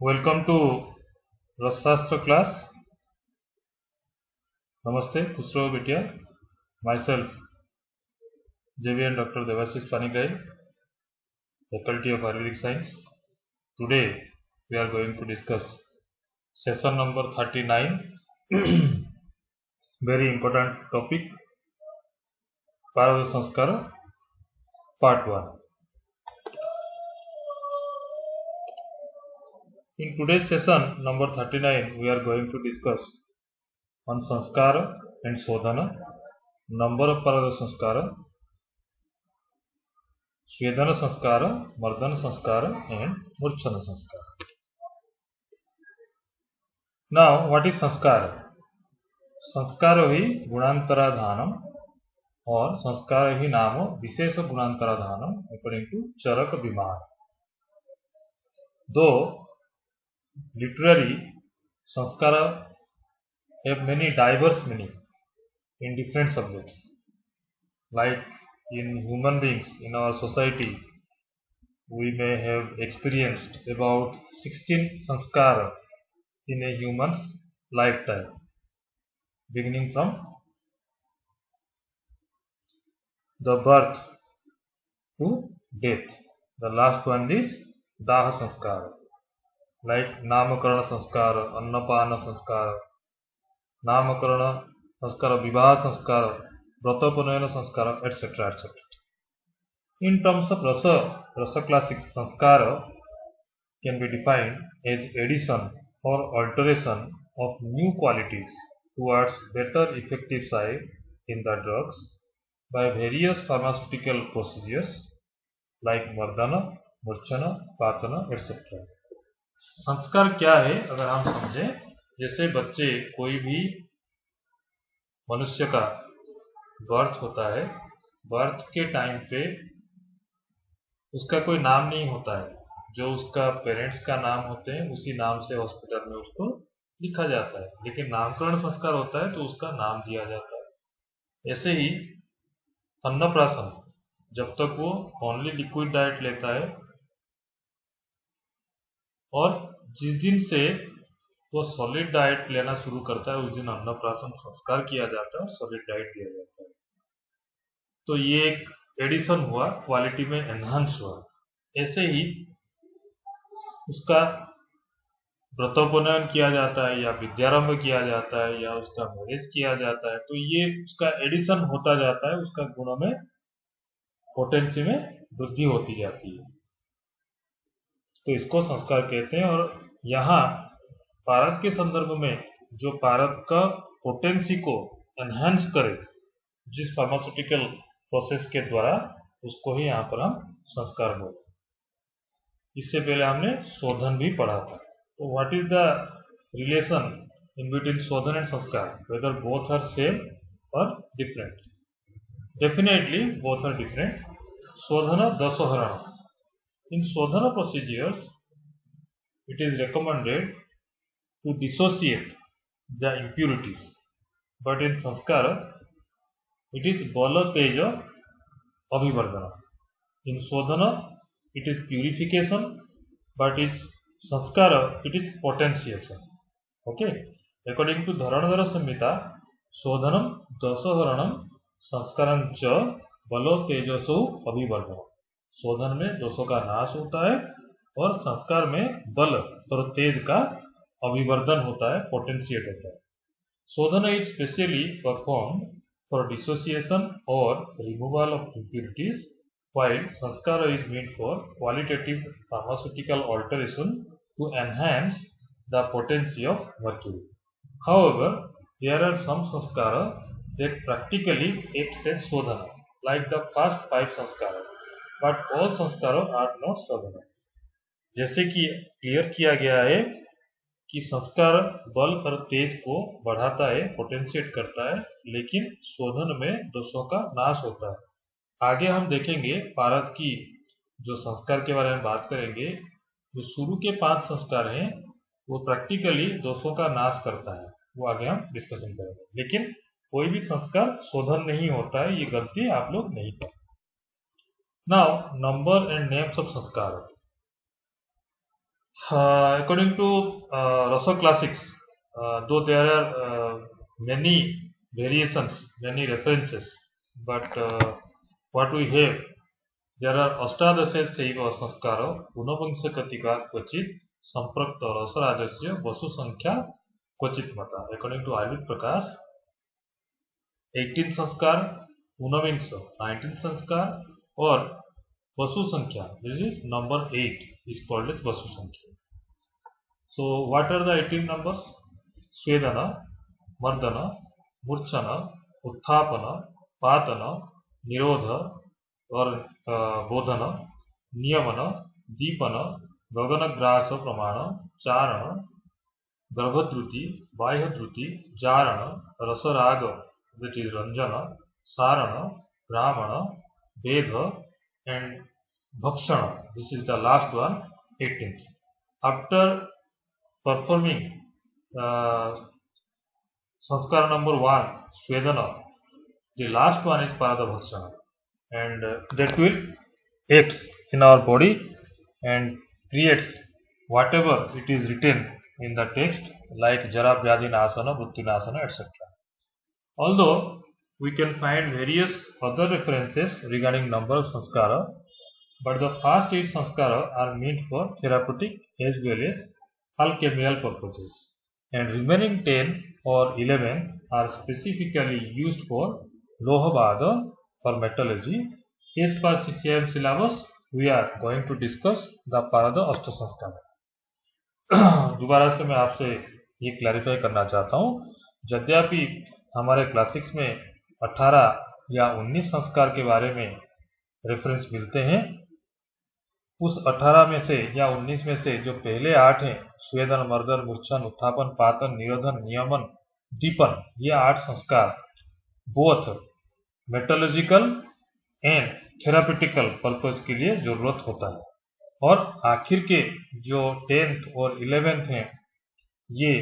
Welcome to Rasastra class. Namaste, खुश रहो बेटिया. Myself, JVN Dr. Devashish Panikai, Faculty of Ayurvedic Science. Today we are going to discuss session number 39. Very important topic, Parada Sanskara, part 1. In today's session number 39, we are going to discuss on Sanskara and Sodhana, number of Parada Sanskara, Svedana Sanskara, Mardana Sanskara and Murchana Sanskara. Now, what is Sanskara? संस्कारो ही गुणांतराधानम और संस्कार ही नाम विशेष गुणांतराधानम according to चरक विमान. दो literally sanskara have many diverse meaning in different subjects, like in human beings in our society we may have experienced about 16 sanskara in a human's lifetime, beginning from the birth to death. The last one is daha sanskara, like namakarana sanskara, annapana sanskara, namakarana sanskara, vivaha sanskara, vratapanayana sanskara, etc. etc. In terms of rasa classic, sanskara can be defined as addition or alteration of new qualities towards better effective side in the drugs by various pharmaceutical procedures like mardana, murchana, patana, etc. संस्कार क्या है अगर हम समझें, जैसे बच्चे कोई भी मनुष्य का बर्थ होता है, बर्थ के टाइम पे उसका कोई नाम नहीं होता है, जो उसका पेरेंट्स का नाम होते हैं उसी नाम से हॉस्पिटल में उसको लिखा जाता है, लेकिन नामकरण संस्कार होता है तो उसका नाम दिया जाता है. ऐसे ही अन्नप्राशन, जब तक वो ओनली लिक्विड डाइट लेता है और जिस दिन से वो सॉलिड डाइट लेना शुरू करता है उस दिन अन्नप्राशन संस्कार किया जाता है और सॉलिड डाइट दिया जाता है. तो ये एक एडिशन हुआ, क्वालिटी में एनहांस हुआ. ऐसे ही उसका व्रतोपनयन किया जाता है या विद्यारंभ किया जाता है या उसका मैरिज किया जाता है, तो ये उसका एडिशन होता जाता है, उसका गुणों में पोटेंसी में वृद्धि होती जाती है, तो इसको संस्कार कहते हैं. और यहाँ पारद के संदर्भ में जो पारद का पोटेंसी को एनहांस करे जिस फार्मास्यूटिकल प्रोसेस के द्वारा, उसको ही यहाँ पर हम संस्कार बोलते हैं. इससे पहले हमने शोधन भी पढ़ा था. तो what is the relation in between shodhan and sanskar, whether both are same और different? Definitely both are different. Shodhan दशोहरण, in Sodhana procedures, it is recommended to dissociate the impurities, but in Sanskara, it is Bala Teja Abhivardhana. In Sodhana, it is purification, but in Sanskara, it is potentiation. Okay? According to Dharanadhara Samhita, Sodhanam Dasaharanam Sanskaram Cha Bala Tejasu Abhivardhana. शोधन में दोषों का नाश होता है और संस्कार में बल और तेज का अभिवर्धन होता है, पोटेंशिएट होता है. Shodhan is specially perform for dissociation और removal of impurities, while sanskar is made for qualitative pharmaceutical alteration to enhance the potency of mercury. However, there are some sanskar that practically act as shodhan, like the first 5 sanskar, but all sanskar are not shodhan. जैसे कि clear किया गया है कि संस्कार बल और तेज को बढ़ाता है, पोटेंशिएट करता है, लेकिन शोधन में दोषों का नाश होता है. आगे हम देखेंगे पारद की जो संस्कार के बारे में बात करेंगे. जो शुरू के 5 संस्कार हैं वो प्रैक्टिकली दोषों का नाश करता है, वो आगे हम डिस्कशन करेंगे. लेकिन कोई भी संस्कार शोधन नहीं होता है, ये गलती आप लोग नहीं करें. Now, number and names of sanskara. According to Russell Classics, though there are many variations, many references, but what we have, there are अष्टादशे शैव संस्कार ऊनविंशतिका क्वचित संप्रक्त रसराजस्य वसु संख्या क्वचित मता. According to Arvind Prakash, 18 संस्कार, ऊनविंश 19 संस्कार और वसु संख्या, this is number 8, is called as वसु संख्या. So what are the 18 numbers? Svedana, Mardana, Murchana, Utthapana, Patana, Nirodha or Bodhana, Niyamana, Deepana, Gaganagrasa Pramana, Charana, Garbhatruti, Bahyatruti, Jarana, Rasaraga, that is Ranjana, Sarana, Brahmana, Vedha and Bhakshana. This is the last one, 18th. After performing sanskar number 1, Svedana, the last one is Paradabhakshana, and that will act in our body and creates whatever it is written in the text like Jara Vyadhinasana, Vrittinasana, etc. Although we can find various other references regarding number of sanskara, but the first 8 sanskara are meant for therapeutic as well as alchemical purposes, and remaining 10 or 11 are specifically used for Lohabada for metallurgy. As per CCM syllabus, we are going to discuss the Parada Ashta Sanskara. दोबारा से मैं आपसे ये clarify करना चाहता हूँ, यद्यपि हमारे क्लासिक्स में 18 या 19 संस्कार के बारे में रेफरेंस मिलते हैं, उस 18 में से या 19 में से जो पहले 8 हैं, स्वेदन, मर्दन, मूर्छन, उत्थापन, पातन, निरोधन, नियमन, दीपन, ये 8 संस्कार बोथ मेटोलॉजिकल एंड थेरापेटिकल पर्पस के लिए जरूरत होता है, और आखिर के जो 10th और 11th हैं, ये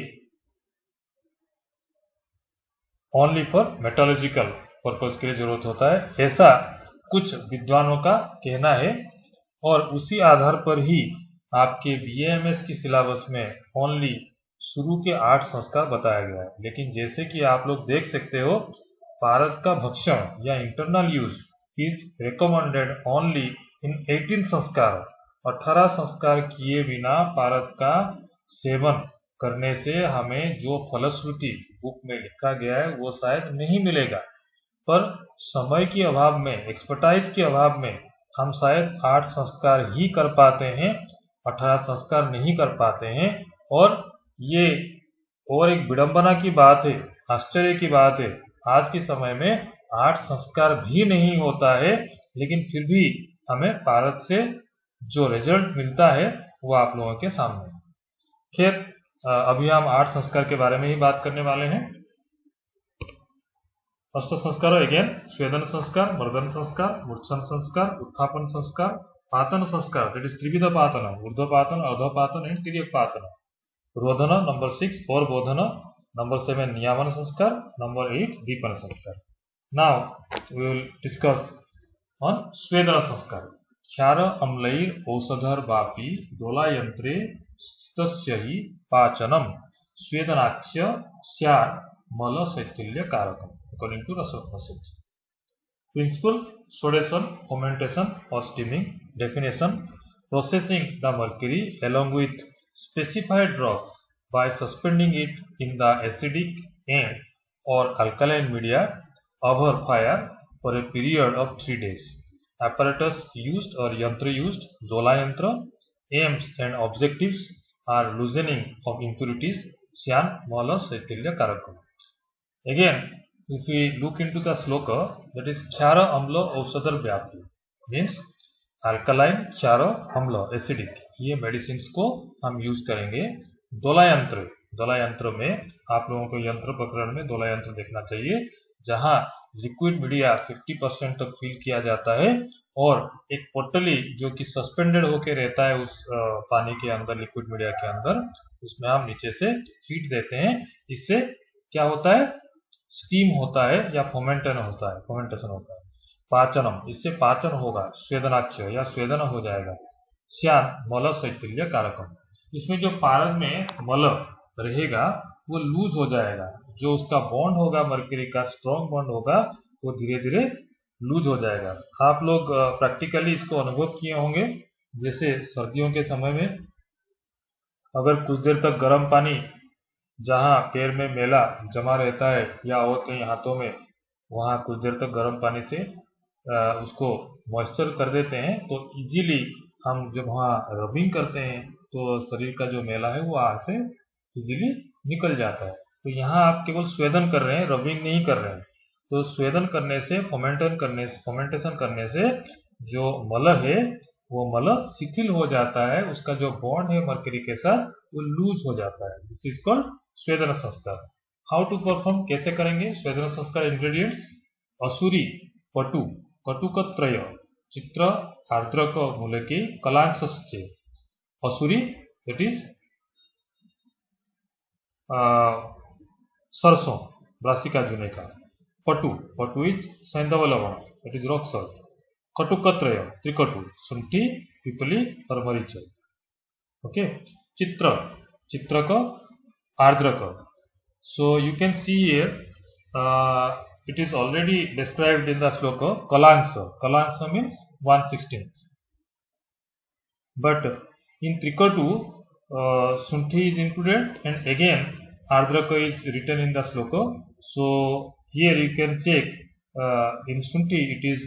ओनली फॉर मेटोलॉजिकल पर्पस के लिए जरूरत होता है, ऐसा कुछ विद्वानों का कहना है, और उसी आधार पर ही आपके BAMS की सिलेबस में ओनली शुरू के 8 संस्कार बताया गया है. लेकिन जैसे कि आप लोग देख सकते हो, पारद का भक्षण या internal use is recommended only in 18 संस्कार. 18 संस्कार किए बिना पारद का सेवन करने से हमें जो फलश्रुति बुक में लिखा गया है वो शायद नहीं मिलेगा, पर समय के अभाव में, एक्सपर्टाइज के अभाव में हम शायद 8 संस्कार ही कर पाते हैं, 18 संस्कार नहीं कर पाते हैं. और ये और एक विडंबना की बात है, आश्चर्य की बात है, आज के समय में 8 संस्कार भी नहीं होता है, लेकिन फिर भी हमें पारद से जो रिजल्ट मिलता है वो आप लोगों के सामने है. खैर, अभी हम 8 संस्कार के बारे में ही बात करने वाले हैं. अष्ट संस्कार अगेन, स्वेदन संस्कार, मर्दन संस्कार, मूर्छन संस्कार, उत्थापन संस्कार, पातन संस्कार, दैट इज त्रिविध पातन, ऊर्ध्वपातन, अधोपातन एंड तिर्यक. रोधन नंबर 6 और बोधन नंबर 7 नियामन संस्कार, नंबर 8 दीपन संस्कार. Now we will discuss on स्वेदन संस्कार. क्षार अम्लैर औषधर वापी दोलायंत्रे तस्य हि पाचनम स्वेदनाख्य स्यार मल शैथिल्य कारकम. According to Russell Classics. Principle: sodation, fermentation or steaming. Definition: processing the mercury along with specified drugs by suspending it in the acidic and or alkaline media over fire for a period of 3 days. Apparatus used or yantra used: Dola yantra. Aims and objectives are loosening of impurities, Syan, Mala, Shaitilya, Karakam. Again, if we look into the sloka, that is Khyara Amla Aushadhar Vyapi, means alkaline, Khyara Amla, acidic, ये medicine को हम use करेंगे. दोला यंत्र, दोला यंत्र में आप लोगों को यंत्र प्रकरण में दोला यंत्र देखना चाहिए, जहां लिक्विड मीडिया 50% तक फिल किया जाता है और एक पोटली जो कि सस्पेंडेड होके रहता है उस पानी के अंदर, लिक्विड मीडिया के अंदर, उसमें हम नीचे से हीट देते हैं. इससे क्या होता है? स्टीम होता है या फर्मेंटेशन होता है. पाचनम, इससे पाचन होगा, स्वेदनाक्ष या स्वेदन हो जाएगा. श्यान मल शैथिल्य कारकम, इसमें जो पारद में मल रहेगा वो लूज हो जाएगा, जो उसका बॉन्ड होगा मरकरी का स्ट्रॉन्ग बॉन्ड होगा वो धीरे धीरे लूज हो जाएगा। आप लोग प्रैक्टिकली इसको अनुभव किए होंगे, जैसे सर्दियों के समय में अगर कुछ देर तक गर्म पानी जहाँ पैर में मैला जमा रहता है या और कहीं हाथों में, वहाँ कुछ देर तक गर्म पानी से उसको मॉइस्चर कर देते हैं तो इजीली हम जब वहाँ रबिंग करते हैं तो शरीर का जो मैला है वो वहाँ से इजीली निकल जाता है। तो यहाँ आप केवल स्वेदन कर रहे हैं, रबिंग नहीं कर रहे हैं। तो स्वेदन करने से, फर्मेंटेशन करने से जो मल है वो मल शिथिल हो जाता है, उसका जो बॉन्ड है मरकरी के साथ वो लूज हो जाता है। दिस इज कॉल्ड स्वेदन संस्कार। हाउ टू परफॉर्म, कैसे करेंगे स्वेदन संस्कार? इंग्रेडिएंट्स: असुरी, पटु, कटुकत्रय, चित्र, आर्द्रक मूलकी, कलांशस्चे। असुरी दैट इज सरसों, ब्रासिका जुनेका। पटु, पटु इज सैंधव लवण, दैट इज रॉक सॉल्ट। कटुकत्रय, त्रिकटु, शुंठी, पिपली और मरीच। ओके। चित्र, चित्रक, आर्द्रक। So you can see here it is already described in the sloka Kalangsha. Kalangsha means 1/16. But in Trikatu, Sunthi is included and again Ardraka is written in the sloka. So here you can check in Sunthi it is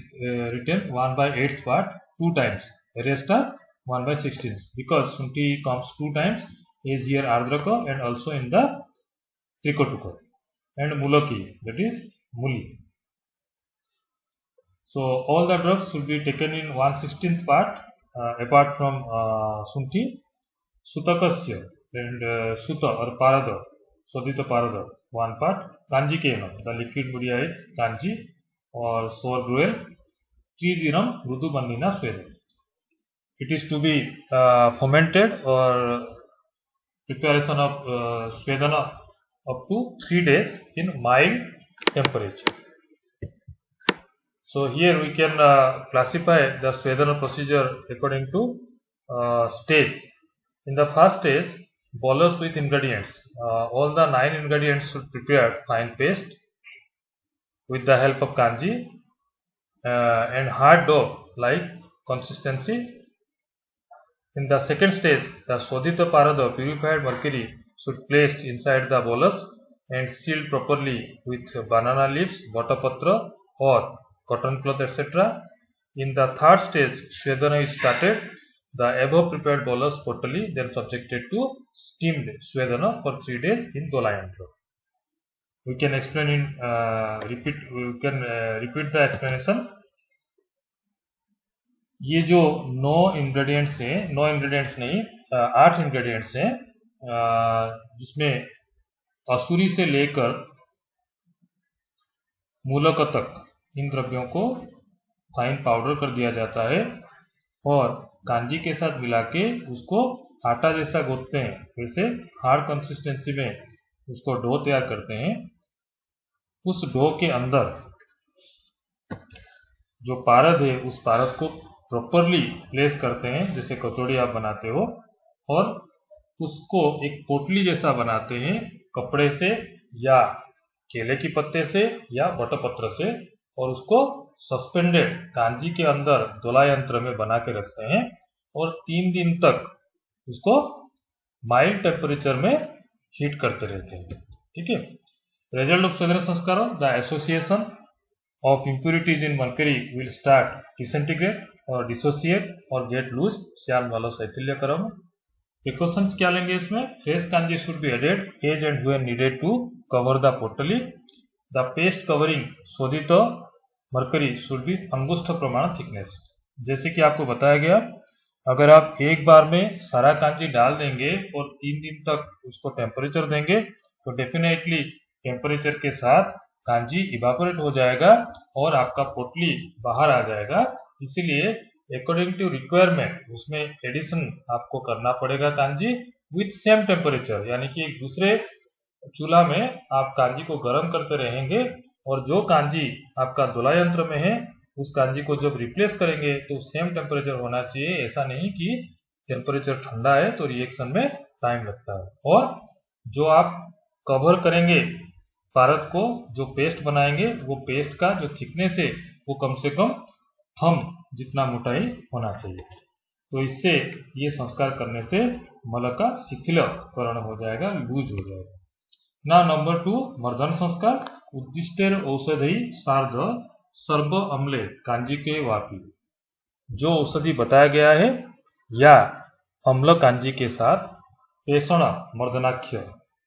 written 1/8 part 2 times. The rest are 1/16 because Sunthi comes 2 times, is here Ardraka and also in the Trikotuka, and Mulaki, that is Muli. So all the drugs should be taken in 1/16th part apart from Sunti. Sutakasya and Suta or Parada, Sodita Parada, 1 part. Kanji Kena, the liquid media is Kanji or sour gruel. Tridinam Rudu Bandina Sweda. It is to be fermented or preparation of Swedana up to 3 days in mild temperature. So here we can classify the Swedana procedure according to stage. In the first stage, bolus with ingredients. All the 9 ingredients should prepare fine paste with the help of kanji and hard dough like consistency. In the second stage, the Sodhita Parada, purified mercury, should be placed inside the bolus and sealed properly with banana leaves, vatapatra or cotton cloth, etc. In the third stage, Swedana is started. The above prepared bolus totally then subjected to steamed Swedana for 3 days in Dolayantra. We can explain in repeat the explanation. ये जो 9 ingredients हैं, 9 ingredients नहीं 8 ingredients हैं, जिसमें असुरी से लेकर मूलक तक इन द्रव्यों को फाइन पाउडर कर दिया जाता है और कांजी के साथ मिला के उसको आटा जैसा गूंथते हैं, वैसे हार्ड कंसिस्टेंसी में उसको डो तैयार करते हैं। उस डो के अंदर जो पारद है उस पारद को प्रॉपरली प्लेस करते हैं, जैसे कचौड़ी आप बनाते हो, और उसको एक पोटली जैसा बनाते हैं कपड़े से या केले की पत्ते से या बटपत्र से, और उसको सस्पेंडेड कांजी के अंदर दोला यंत्र में बना के रखते हैं और 3 दिन तक उसको माइल्ड टेम्परेचर में हीट करते रहते हैं। ठीक है। रिजल्ट ऑफ स्वदन संस्कार, the association of impurities in mercury will start disintegrate or dissociate or get loose. श्याल वाला शैथिल्यकरम। Precautions क्या लेंगे इसमें? Fresh kanji should be added as and when needed to cover the pottery. The paste covering शोधित mercury should be अंगुष्ठ प्रमाण thickness. जैसे कि आपको बताया गया, अगर आप एक बार में सारा कांजी डाल देंगे और 3 दिन तक उसको टेम्परेचर देंगे तो डेफिनेटली टेम्परेचर के साथ कांजी इवापोरेट हो जाएगा और आपका पोटली बाहर आ जाएगा। इसीलिए अकॉर्डिंग टू रिक्वायरमेंट उसमें एडिशन आपको करना पड़ेगा कांजी विथ सेम टेम्परेचर, यानी कि एक दूसरे चूल्हा में आप कांजी को गर्म करते रहेंगे और जो कांजी आपका दोला यंत्र में है उस कांजी को जब रिप्लेस करेंगे तो सेम टेम्परेचर होना चाहिए। ऐसा नहीं कि टेम्परेचर ठंडा है तो रिएक्शन में टाइम लगता है। और जो आप कवर करेंगे पारद को, जो पेस्ट बनाएंगे, वो पेस्ट का जो थिकनेस है वो कम से कम थंब जितना मोटाई होना चाहिए। तो इससे ये संस्कार करने से मल का शिथिलकरण हो जाएगा, लूज हो जाएगा। ना नंबर 2 मर्दन संस्कार। उद्दिष्टेर औषधि सार्ध सर्व अम्ले कांजी के वापी। जो औषधि बताया गया है या अम्ल कांजी के साथ पेषण मर्दनाख्य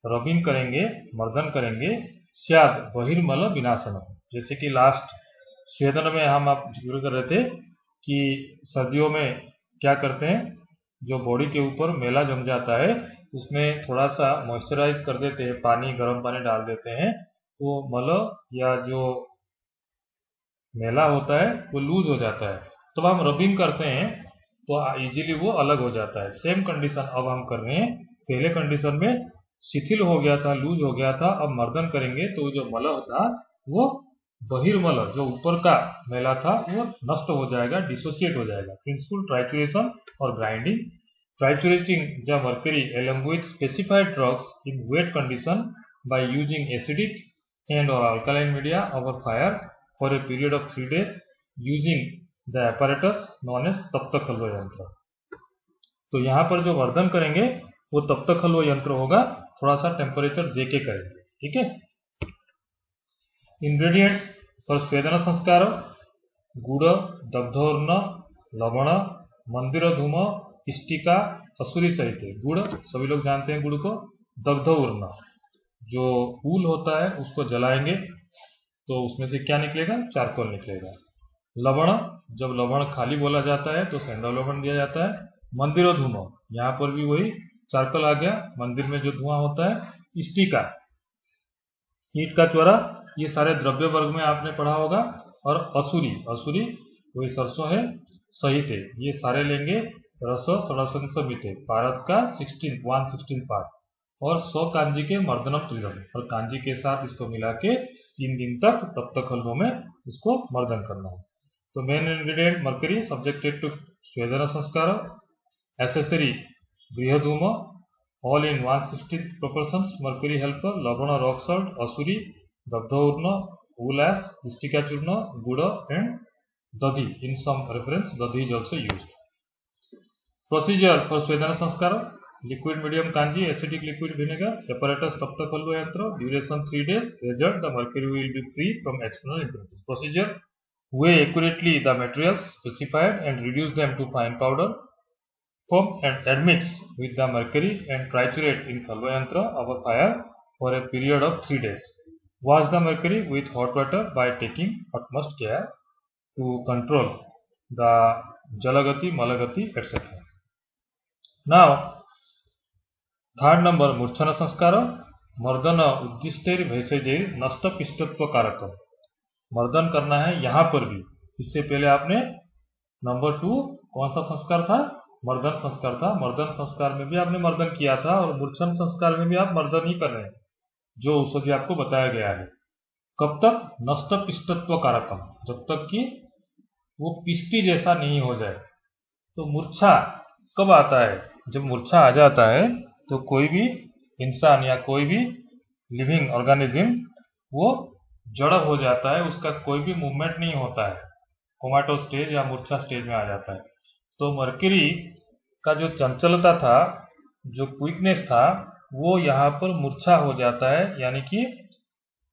रबिंग करेंगे, मर्दन करेंगे, स्याद बहिर्मल विनाशन। जैसे कि लास्ट स्वेदन में हम आप जिक्र कर रहे थे कि सर्दियों में क्या करते हैं, जो बॉडी के ऊपर मेला जम जाता है उसमें थोड़ा सा मॉइस्चराइज कर देते हैं, पानी, गर्म पानी डाल देते हैं, तो मल या जो मेला होता है वो लूज हो जाता है। तो हम रबिंग करते हैं तो इजीली वो अलग हो जाता है। सेम कंडीशन अब हम कर रहे हैं। पहले कंडीशन में शिथिल हो गया था, लूज हो गया था, अब मर्दन करेंगे तो जो मल था वो बहिर्मल, जो ऊपर का मेला था, वो नष्ट हो जाएगा, डिसोसिएट हो जाएगा। प्रिंसिपल ट्राइचुरेशन और grinding. Triturating the mercury along with specified drugs in wet condition by using acidic and or alkaline media over fire for a period of 3 days using the apparatus known as तप्तक हलवा यंत्र। तो यहाँ पर जो वर्धन करेंगे वो तप्तक हलवा यंत्र होगा, थोड़ा सा टेम्परेचर देके करेंगे, ठीक है। इंग्रेडिएंट्स फॉर स्वेदन संस्कार: गुड़, दग्धोर्ण, लवण, मंदिर धूम, इष्टिका, असुरी सहित। गुड़ सभी लोग जानते हैं गुड़ को। दग्ध उर्ण, जो ऊल होता है उसको जलाएंगे तो उसमें से क्या निकलेगा, चारकोल निकलेगा। लवण, जब लवण खाली बोला जाता है तो सेंधा लवण दिया जाता है। मंदिर धूम, यहाँ पर भी वही चारकोल आ गया, मंदिर में जो धुआं होता है। इष्टिका, ईंट का चोरा, ये सारे द्रव्य वर्ग में आपने पढ़ा होगा। और असुरी, असुरी वही सरसों है, सहित है, ये सारे लेंगे। रस षडशंस मिते, पारद का 116 पार्ट। और 100 कांजी के मर्दनम त्रिदम, और कांजी के साथ इसको मिला के 3 दिन तक तप्तक हलवों में इसको मर्दन करना है। तो main ingredient mercury subjected to स्वेदन संस्कार। एसेसरी गृहधूम, all in 160 proportions mercury helper, लवण, रॉक सॉल्ट, असुरी, दग्धोर्ण, wool ash, istica churna, guda and dadi. In some reference, dadi is also used. Procedure for Svedana Sanskara: liquid medium kanji, acidic liquid vinegar, apparatus taptak halwa yantra, duration 3 days. Result: the mercury will be free from external impurities. Procedure: weigh accurately the materials specified and reduce them to fine powder. Form and admix with the mercury and triturate in halwa yantra over fire for a period of 3 days. Wash the mercury with hot water by taking utmost care to control the jalagati, malagati, etc. Now, third number मूर्छन संस्कार। मर्दन उद्दिष्टेर भैषजेर नष्ट पिष्टत्व कारक। मर्दन करना है यहाँ पर भी। इससे पहले आपने नंबर 2 कौन सा संस्कार था, मर्दन संस्कार था। मर्दन संस्कार में भी आपने मर्दन किया था और मूर्छन संस्कार में भी आप मर्दन ही कर रहे हैं, जो औषधि आपको बताया गया है। कब तक? नष्ट पिष्टत्व कारकम, जब तक कि वो पिष्टि जैसा नहीं हो जाए। तो मूर्छा कब आता है? जब मूर्छा आ जाता है तो कोई भी इंसान या कोई भी लिविंग ऑर्गेनिज्म वो जड़ हो जाता है, उसका कोई भी मूवमेंट नहीं होता है, कोमाटो स्टेज या मूर्छा स्टेज में आ जाता है। तो मर्क्यूरी का जो चंचलता था, जो क्विकनेस था, वो यहाँ पर मूर्छा हो जाता है, यानी कि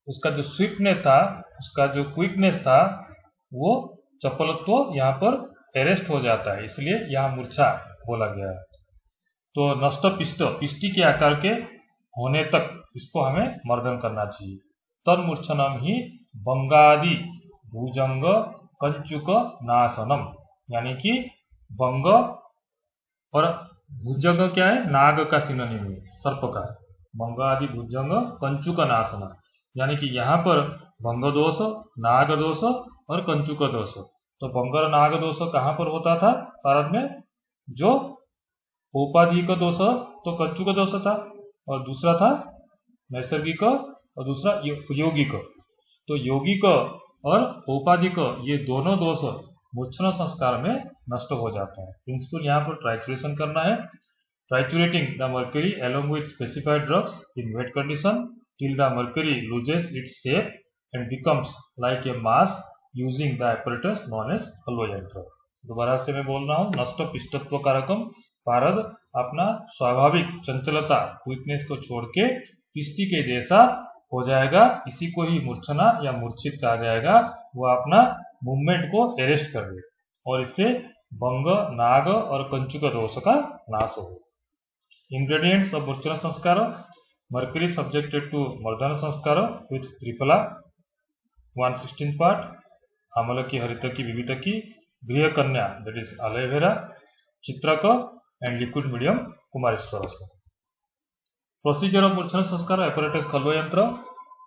उसका जो स्विफ्टनेस था, उसका जो क्विकनेस था, वो चपलत्व यहाँ पर अरेस्ट हो जाता है, इसलिए यहाँ मूर्छा बोला गया है। तो नष्ट पिष्ट, पिष्टि के आकार के होने तक इसको हमें मर्दन करना चाहिए। तन्मूर्छनम ही बंगादि भुजंग कंचुक नाशनम, यानी कि बंग और भुजंग क्या है? नाग का सिनोनिम है, सर्प का। बंग आदि भुजंग कंचुक नाशन, यानी कि यहाँ पर भंग दोष, नाग दोष और कंचुक दोष। तो भंग और नाग दोष कहाँ पर होता था भारत में? जो औपाधिक दोष तो कंचुक दोष था, और दूसरा था नैसर्गिक और दूसरा यौगिक। तो यौगिक और औपाधिक ये दोनों दोष मूर्छना संस्कार में नष्ट हो जाते हैं। प्रिंसिपल यहाँ पर ट्राइचुरेशन करना है। Triturating the mercury along with specified drugs in wet condition till the mercury loses its shape and becomes like a mass using the apparatus known as हलवा यंत्र। दोबारा से मैं बोल रहा हूँ, नष्ट पिष्टत्व कारकम पारद अपना स्वाभाविक चंचलता वीकनेस को छोड़ के पिष्टि के जैसा हो जाएगा। इसी को ही मूर्छना या मूर्छित कहा जाएगा। वह अपना मूवमेंट को अरेस्ट कर दे और इससे भंग, नाग और कंचुक दोष का नाश हो। Ingredients of मूर्छना संस्कार: mercury subjected to मर्दन संस्कार with त्रिफला 1/16 part, आमलकी, हरितकी, विवितकी, गृह कन्या that is aloe vera, चित्रक and liquid medium कुमारेश्वरस। Procedure of मूर्छना संस्कार: apparatus खलवा यंत्र,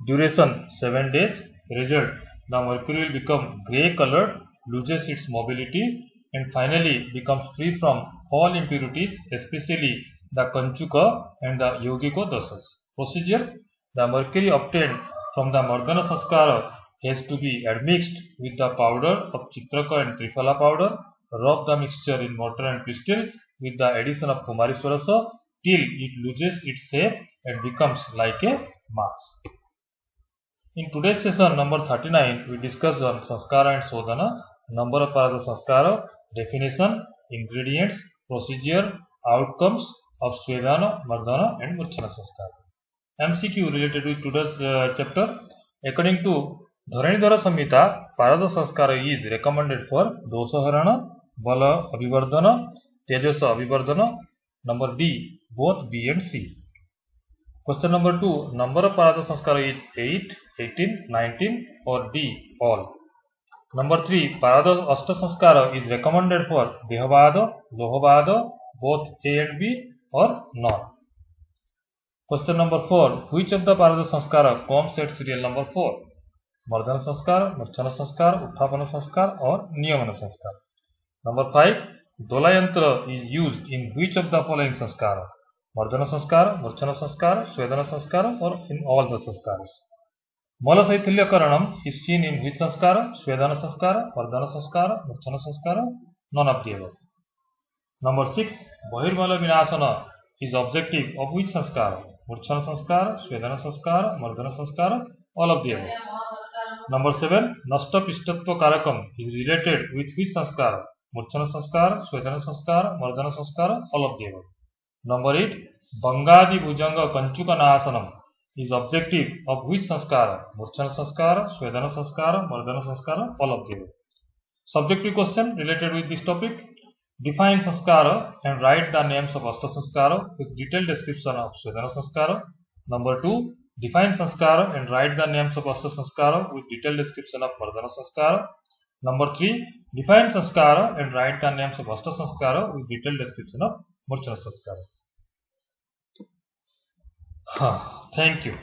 duration 7 days, result the mercury will become grey colored, loses its mobility and finally becomes free from all impurities, especially the Kanchuka and the Yogiko dosas. Procedure: the mercury obtained from the Mardana Sanskara has to be admixed with the powder of Chitraka and Triphala powder. Rub the mixture in mortar and pestle with the addition of Kumariswarasa till it loses its shape and becomes like a mass. In today's session number 39, we discussed on Sanskara and Sodhana, number of Parada Sanskara, definition, ingredients, procedure, outcomes of Svedana, Mardana and Murchana Sanskar. MCQ related with today's chapter. According to Dharanidhara Samhita, Parada Sanskara is recommended for Dosaharana, Bala Abhivardhana, Tejasa Abhivardhana. Number D, both B and C. Question number 2, number of Parada Sanskara is 8, 18, 19 or D, all. Number 3, Parada Ashta Sanskara is recommended for Dehavada, Lohavada, both A and B or none. Question number 4, which of the Parada Sanskara comes at serial number 4? Mardana Sanskar, Murchana Sanskar, Uthapana Sanskar or Niyamana Sanskar. Number 5, Dola Yantra is used in which of the following Sanskara? Mardana Sanskar, Murchana Sanskar, Svedana Sanskar or in all the Sanskaras. Mala Saithilya Karanam is seen in which Sanskara? Svedana Sanskara, Mardana Sanskara, Murchana Sanskara, none of the above. Number 6, Bahirmala Vinasana is objective of which Sanskara? Murchana Sanskara, Svedana Sanskara, Mardana Sanskara, all of the above. Number 7, Nashta Pishtatva Karakam is related with which Sanskara? Murchana Sanskara, Svedana Sanskara, Mardana Sanskara, all of the above. Number 8, Bangadi Bhujanga Kanchuka Nasanam is objective of which Sanskara? Murchana Sanskara, Svedana Sanskara, Mardana Sanskara, all of the above. Subjective question related with this topic. Define Sanskara and write the names of Ashta Sanskara with detailed description of Svedana Sanskara. Number 2, define Sanskara and write the names of Ashta Sanskara with detailed description of Mardana Sanskara. Number 3, define Sanskara and write the names of Ashta Sanskara with detailed description of Murchana Sanskara. Thank you.